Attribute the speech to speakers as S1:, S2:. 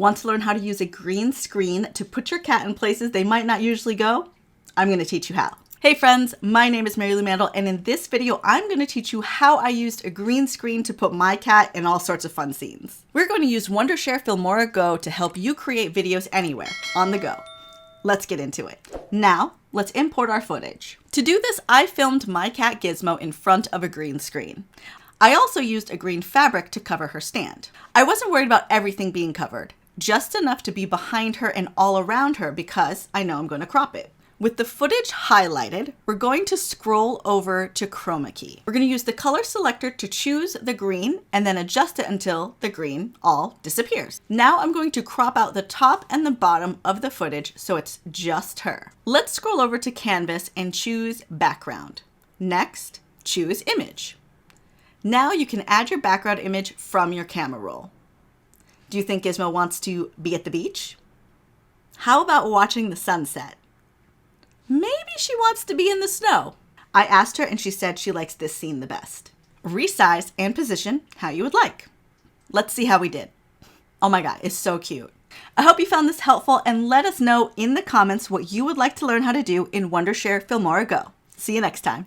S1: Want to learn how to use a green screen to put your cat in places they might not usually go? I'm going to teach you how. Hey friends, my name is Mary Lou Mandl, and in this video, I'm going to teach you how I used a green screen to put my cat in all sorts of fun scenes. We're going to use Wondershare Filmora Go to help you create videos anywhere, on the go. Let's get into it. Now, let's import our footage. To do this, I filmed my cat Gizmo in front of a green screen. I also used a green fabric to cover her stand. I wasn't worried about everything being covered, just enough to be behind her and all around her because I know I'm going to crop it. With the footage highlighted, we're going to scroll over to chroma key. We're going to use the color selector to choose the green and then adjust it until the green all disappears. Now I'm going to crop out the top and the bottom of the footage so it's just her. Let's scroll over to canvas and choose background. Next, choose image. Now you can add your background image from your camera roll. Do you think Gizmo wants to be at the beach? How about watching the sunset? Maybe she wants to be in the snow. I asked her and she said she likes this scene the best. Resize and position how you would like. Let's see how we did. Oh my God, it's so cute. I hope you found this helpful and let us know in the comments what you would like to learn how to do in Wondershare Filmora Go. See you next time.